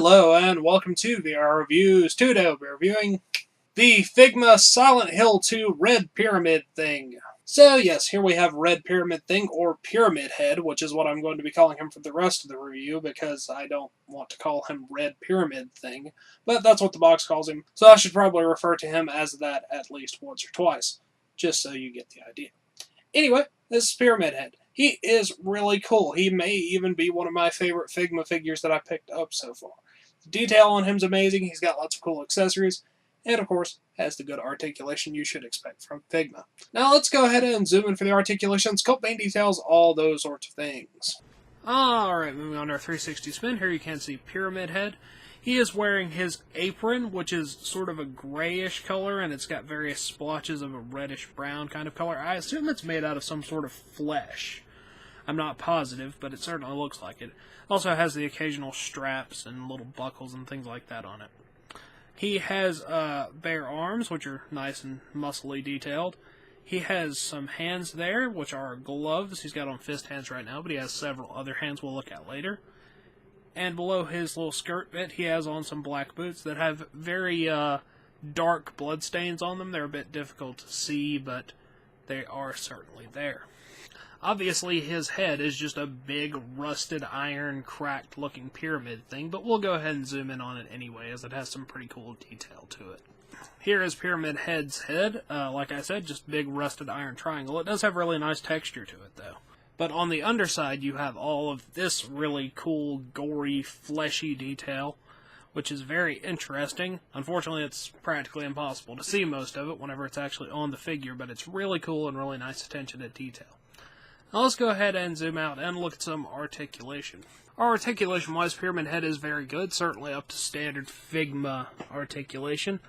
Hello and welcome to VR Reviews. Today we'll be reviewing the Figma Silent Hill 2 Red Pyramid Thing. So yes, here we have Red Pyramid Thing, or Pyramid Head, which is what I'm going to be calling him for the rest of the review because I don't want to call him Red Pyramid Thing, but that's what the box calls him, so I should probably refer to him as that at least once or twice, just so you get the idea. Anyway, this is Pyramid Head. He is really cool. He may even be one of my favorite Figma figures that I picked up so far. The detail on him is amazing. He's got lots of cool accessories. And, of course, has the good articulation you should expect from Figma. Now, let's go ahead and zoom in for the articulation, sculpt main details, all those sorts of things. Alright, moving on to our 360 spin. Here you can see Pyramid Head. He is wearing his apron, which is sort of a grayish color, and it's got various splotches of a reddish-brown kind of color. I assume it's made out of some sort of flesh. I'm not positive, but it certainly looks like it. Also has the occasional straps and little buckles and things like that on it. He has bare arms, which are nice and muscly detailed. He has some hands there, which are gloves. He's got on fist hands right now, but he has several other hands we'll look at later. And below his little skirt bit, he has on some black boots that have very dark bloodstains on them. They're a bit difficult to see, but they are certainly there. Obviously, his head is just a big, rusted iron, cracked-looking pyramid thing, but we'll go ahead and zoom in on it anyway, as it has some pretty cool detail to it. Here is Pyramid Head's head. Like I said, just big, rusted iron triangle. It does have really nice texture to it, though. But on the underside, you have all of this really cool, gory, fleshy detail, which is very interesting. Unfortunately, it's practically impossible to see most of it whenever it's actually on the figure, but it's really cool and really nice attention to detail. Now let's go ahead and zoom out and look at some articulation. Our articulation-wise, Pyramid Head is very good, certainly up to standard Figma articulation.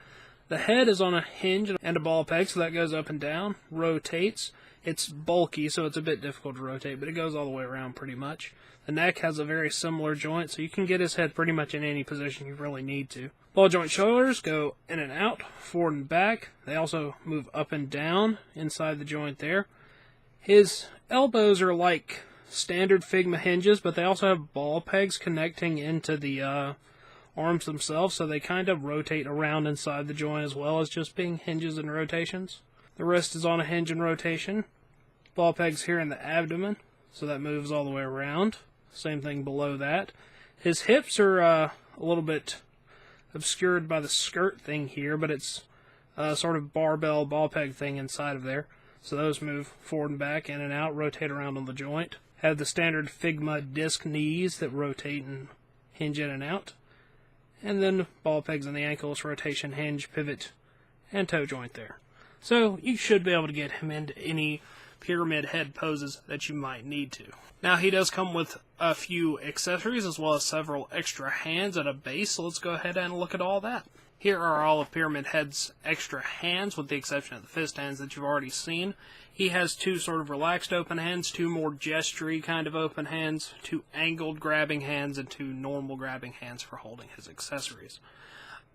The head is on a hinge and a ball peg, so that goes up and down, rotates. It's bulky, so it's a bit difficult to rotate, but it goes all the way around pretty much. The neck has a very similar joint, so you can get his head pretty much in any position you really need to. Ball joint shoulders go in and out, forward and back. They also move up and down inside the joint there. His elbows are like standard Figma hinges, but they also have ball pegs connecting into the arms themselves, so they kind of rotate around inside the joint as well as just being hinges and rotations. The wrist is on a hinge and rotation. Ball pegs here in the abdomen, so that moves all the way around. Same thing below that. His hips are a little bit obscured by the skirt thing here, but it's a sort of barbell ball peg thing inside of there. So those move forward and back, in and out, rotate around on the joint. Have the standard Figma disc knees that rotate and hinge in and out. And then ball pegs in the ankles, rotation, hinge, pivot, and toe joint there. So you should be able to get him into any pyramid head poses that you might need to. Now he does come with a few accessories as well as several extra hands at a base, so let's go ahead and look at all that. Here are all of Pyramid Head's extra hands, with the exception of the fist hands that you've already seen. He has two sort of relaxed open hands, two more gestury kind of open hands, two angled grabbing hands, and two normal grabbing hands for holding his accessories.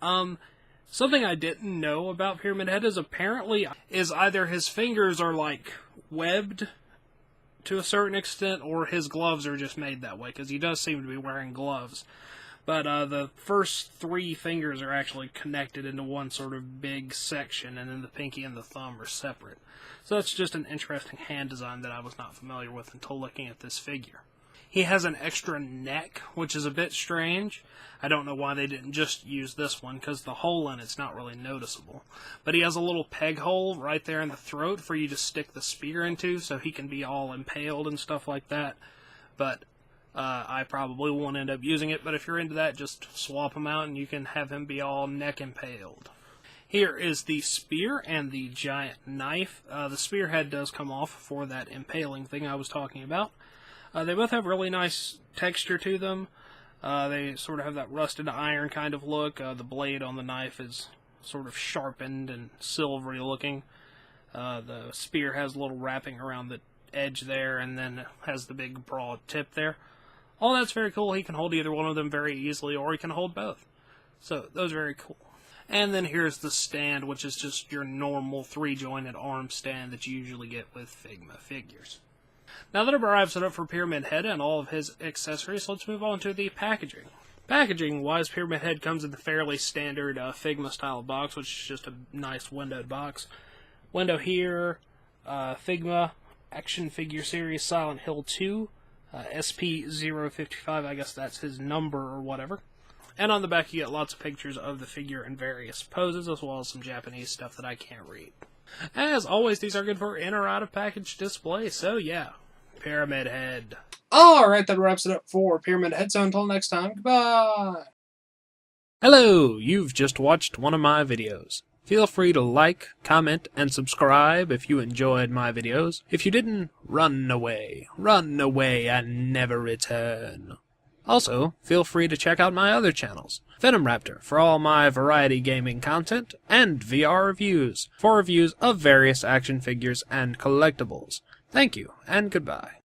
Something I didn't know about Pyramid Head is apparently either his fingers are like webbed to a certain extent, or his gloves are just made that way, because he does seem to be wearing gloves. But the first three fingers are actually connected into one sort of big section, and then the pinky and the thumb are separate. So that's just an interesting hand design that I was not familiar with until looking at this figure. He has an extra neck, which is a bit strange. I don't know why they didn't just use this one, because the hole in it's not really noticeable. But he has a little peg hole right there in the throat for you to stick the spear into, so he can be all impaled and stuff like that. But I probably won't end up using it, but if you're into that, just swap him out and you can have him be all neck impaled. Here is the spear and the giant knife. The spear head does come off for that impaling thing I was talking about. They both have really nice texture to them. They sort of have that rusted iron kind of look. The blade on the knife is sort of sharpened and silvery looking. The spear has a little wrapping around the edge there, and then has the big broad tip there. All that's very cool. He can hold either one of them very easily, or he can hold both. So those are very cool. And then here's the stand, which is just your normal three-jointed arm stand that you usually get with Figma figures. Now that I've set up for Pyramid Head and all of his accessories, let's move on to the packaging. Packaging-wise, Pyramid Head comes in the fairly standard Figma style box, which is just a nice windowed box. Window here, Figma, Action Figure Series Silent Hill 2, SP055, I guess that's his number or whatever. And on the back you get lots of pictures of the figure in various poses, as well as some Japanese stuff that I can't read. As always, these are good for in or out of package display, so yeah, Pyramid Head. Alright, that wraps it up for Pyramid Head, so until next time, goodbye! Hello, you've just watched one of my videos. Feel free to like, comment, and subscribe if you enjoyed my videos. If you didn't, run away and never return. Also, feel free to check out my other channels, Venom Raptor for all my variety gaming content, and VR Reviews for reviews of various action figures and collectibles. Thank you, and goodbye.